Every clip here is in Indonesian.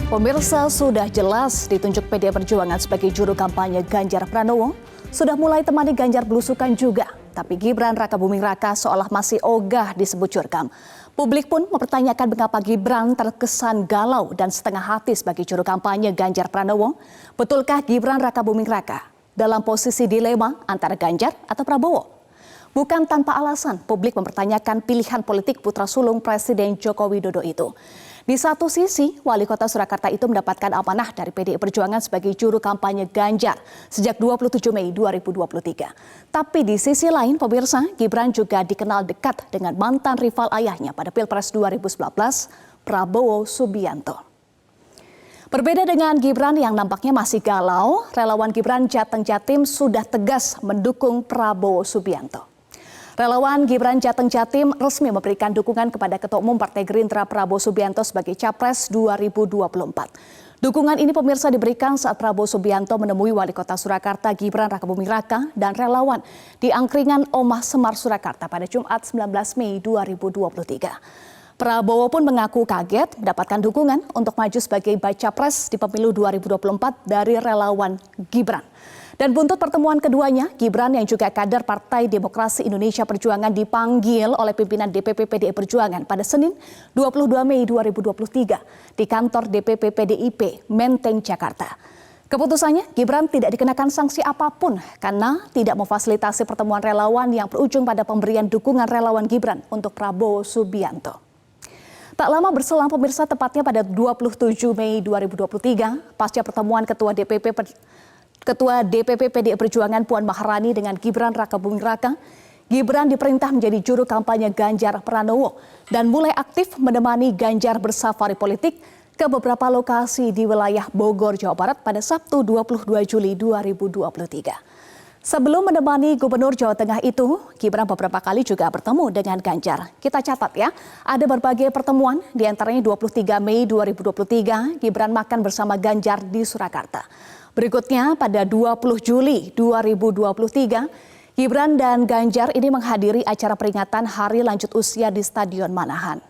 Pemirsa, sudah jelas ditunjuk PDI Perjuangan sebagai juru kampanye Ganjar Pranowo. Sudah mulai temani Ganjar belusukan juga. Tapi Gibran Rakabuming Raka seolah masih ogah disebut curkam. Publik pun mempertanyakan mengapa Gibran terkesan galau dan setengah hati sebagai juru kampanye Ganjar Pranowo. Betulkah Gibran Rakabuming Raka dalam posisi dilema antara Ganjar atau Prabowo? Bukan tanpa alasan, publik mempertanyakan pilihan politik putra sulung Presiden Joko Widodo itu. Di satu sisi, Wali Kota Surakarta itu mendapatkan amanah dari PDI Perjuangan sebagai juru kampanye Ganjar sejak 27 Mei 2023. Tapi di sisi lain, pemirsa, Gibran juga dikenal dekat dengan mantan rival ayahnya pada Pilpres 2019, Prabowo Subianto. Berbeda dengan Gibran yang nampaknya masih galau, relawan Gibran Jateng Jatim sudah tegas mendukung Prabowo Subianto. Relawan Gibran Jateng Jatim resmi memberikan dukungan kepada Ketua Umum Partai Gerindra Prabowo Subianto sebagai Capres 2024. Dukungan ini pemirsa diberikan saat Prabowo Subianto menemui Wali Kota Surakarta Gibran Rakabuming Raka dan relawan di Angkringan Omah Semar Surakarta pada Jumat 19 Mei 2023. Prabowo pun mengaku kaget mendapatkan dukungan untuk maju sebagai baca pres di pemilu 2024 dari relawan Gibran. Dan buntut pertemuan keduanya, Gibran yang juga kader Partai Demokrasi Indonesia Perjuangan dipanggil oleh pimpinan DPP PDI Perjuangan pada Senin 22 Mei 2023 di kantor DPP PDIP Menteng, Jakarta. Keputusannya, Gibran tidak dikenakan sanksi apapun karena tidak memfasilitasi pertemuan relawan yang berujung pada pemberian dukungan relawan Gibran untuk Prabowo Subianto. Tak lama berselang pemirsa, tepatnya pada 27 Mei 2023, pasca pertemuan Ketua DPP PDI Perjuangan Puan Maharani dengan Gibran Rakabuming Raka, Gibran diperintah menjadi juru kampanye Ganjar Pranowo dan mulai aktif menemani Ganjar bersafari politik ke beberapa lokasi di wilayah Bogor, Jawa Barat pada Sabtu 22 Juli 2023. Sebelum menemani Gubernur Jawa Tengah itu, Gibran beberapa kali juga bertemu dengan Ganjar. Kita catat ya, ada berbagai pertemuan, diantaranya 23 Mei 2023, Gibran makan bersama Ganjar di Surakarta. Berikutnya pada 20 Juli 2023, Gibran dan Ganjar ini menghadiri acara peringatan Hari Lanjut Usia di Stadion Manahan.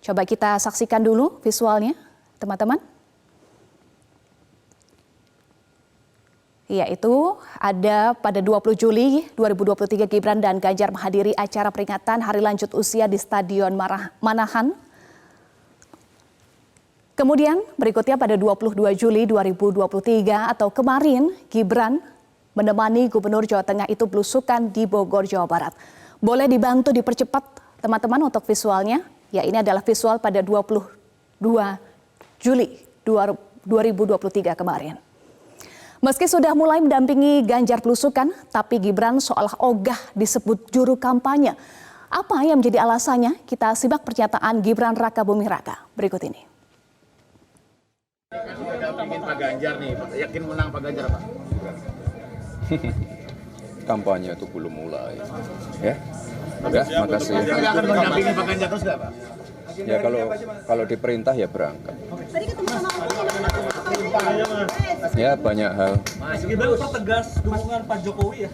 Coba kita saksikan dulu visualnya, teman-teman. Yaitu ada pada 20 Juli 2023 Gibran dan Ganjar menghadiri acara peringatan Hari Lanjut Usia di Stadion Manahan. Kemudian berikutnya pada 22 Juli 2023 atau kemarin Gibran menemani Gubernur Jawa Tengah itu belusukan di Bogor, Jawa Barat. Boleh dibantu dipercepat teman-teman untuk visualnya. Ya, ini adalah visual pada 22 Juli 2023 kemarin. Meski sudah mulai mendampingi Ganjar belusukan, tapi Gibran seolah ogah disebut juru kampanye. Apa yang menjadi alasannya? Kita simak pernyataan Gibran Rakabuming Raka berikut ini. Dampingin Pak Ganjar nih, yakin menang Pak Ganjar Pak? Kampanye itu belum mulai, ya. Ya, makasih. Jadi akan mendampingi Pak Ganjar terus nggak Pak? Ya kalau diperintah ya berangkat. Tadi ketemu sama Ya banyak hal. Mas Gibran pertegas dukungan Pak Jokowi ya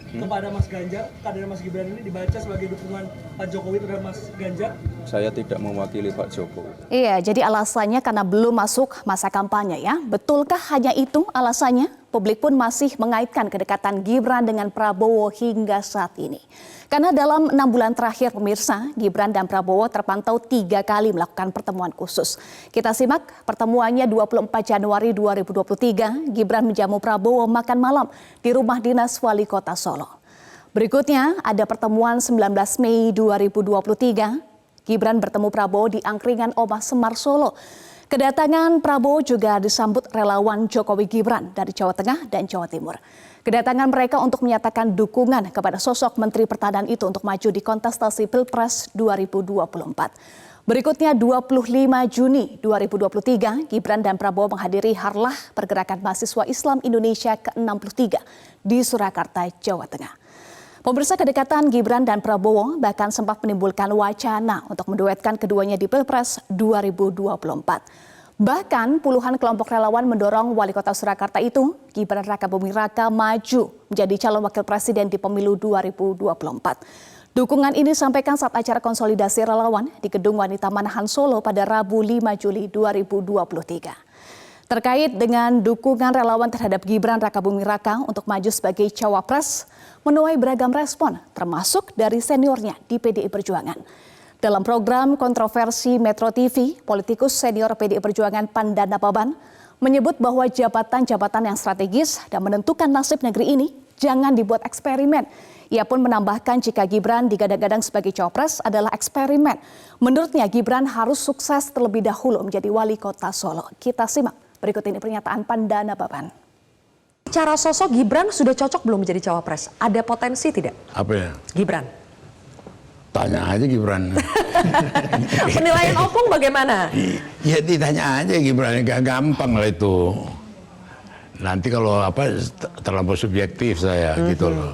kepada Mas Ganjar. Kader Mas Gibran ini dibaca sebagai dukungan Pak Jokowi terhadap Mas Ganjar. Saya tidak mewakili Pak Jokowi. Iya, jadi alasannya karena belum masuk masa kampanye ya. Betulkah hanya itu alasannya? Publik pun masih mengaitkan kedekatan Gibran dengan Prabowo hingga saat ini. Karena dalam 6 bulan terakhir pemirsa, Gibran dan Prabowo terpantau 3 kali melakukan pertemuan khusus. Kita simak pertemuannya 24 Januari 2023, Gibran menjamu Prabowo makan malam di rumah dinas Wali Kota Solo. Berikutnya ada pertemuan 19 Mei 2023, Gibran bertemu Prabowo di Angkringan Omah Semar Solo. Kedatangan Prabowo juga disambut relawan Jokowi Gibran dari Jawa Tengah dan Jawa Timur. Kedatangan mereka untuk menyatakan dukungan kepada sosok Menteri Pertahanan itu untuk maju di kontestasi Pilpres 2024. Berikutnya 25 Juni 2023, Gibran dan Prabowo menghadiri Harlah Pergerakan Mahasiswa Islam Indonesia ke-63 di Surakarta, Jawa Tengah. Pemirsa, kedekatan Gibran dan Prabowo bahkan sempat menimbulkan wacana untuk menduetkan keduanya di Pilpres 2024. Bahkan puluhan kelompok relawan mendorong Wali Kota Surakarta itu, Gibran Rakabuming Raka, maju menjadi calon wakil presiden di pemilu 2024. Dukungan ini disampaikan saat acara konsolidasi relawan di Gedung Wanita Manahan Solo pada Rabu 5 Juli 2023. Terkait dengan dukungan relawan terhadap Gibran Rakabuming Raka untuk maju sebagai cawapres, menuai beragam respon, termasuk dari seniornya di PDI Perjuangan. Dalam program kontroversi Metro TV, politikus senior PDI Perjuangan Pandana Paban menyebut bahwa jabatan-jabatan yang strategis dan menentukan nasib negeri ini jangan dibuat eksperimen. Ia pun menambahkan jika Gibran digadang-gadang sebagai cawapres adalah eksperimen. Menurutnya Gibran harus sukses terlebih dahulu menjadi wali kota Solo. Kita simak berikut ini pernyataan Pandana Paban. Cara sosok Gibran sudah cocok belum menjadi cawapres? Ada potensi tidak? Apa ya? Gibran. Tanya aja Gibran. Penilaian Opung bagaimana? Ya ditanya aja Gibran, gak gampang lah itu. Nanti kalau terlalu subjektif saya gitu loh.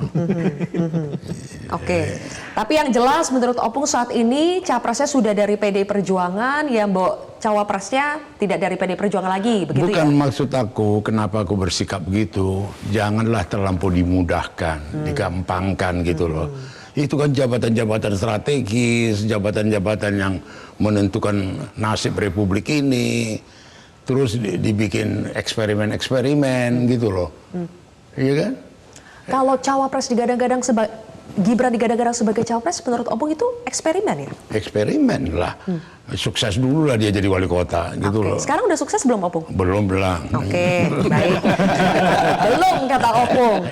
Oke. Tapi yang jelas menurut Opung saat ini capresnya sudah dari PDI Perjuangan, ya Mbok cawapresnya tidak dari PDI Perjuangan lagi, begitu Bukan ya? maksud aku kenapa aku bersikap begitu. Janganlah terlampau dimudahkan, digampangkan gitu loh. Itu kan jabatan-jabatan strategis, jabatan-jabatan yang menentukan nasib Republik ini. Terus dibikin eksperimen-eksperimen gitu loh. Iya kan? Kalau cawapres digadang-gadang Gibran digadang-gadang sebagai cawapres, menurut Opung itu eksperimen ya? Eksperimen lah. Sukses dulu lah dia jadi wali kota gitu loh. Sekarang udah sukses belum Opung? Belum. Oke, baik. Belum kata Opung.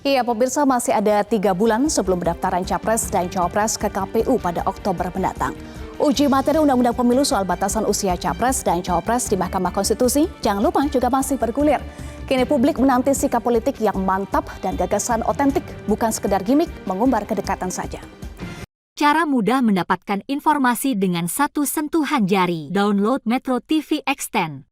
Iya, pemirsa, masih ada 3 bulan sebelum pendaftaran capres dan cawapres ke KPU pada Oktober mendatang. Uji materi Undang-Undang Pemilu soal batasan usia capres dan cawapres di Mahkamah Konstitusi, jangan lupa juga masih bergulir. Kini publik menanti sikap politik yang mantap dan gagasan otentik, bukan sekedar gimmick mengumbar kedekatan saja. Cara mudah mendapatkan informasi dengan satu sentuhan jari. Download Metro TV Extend.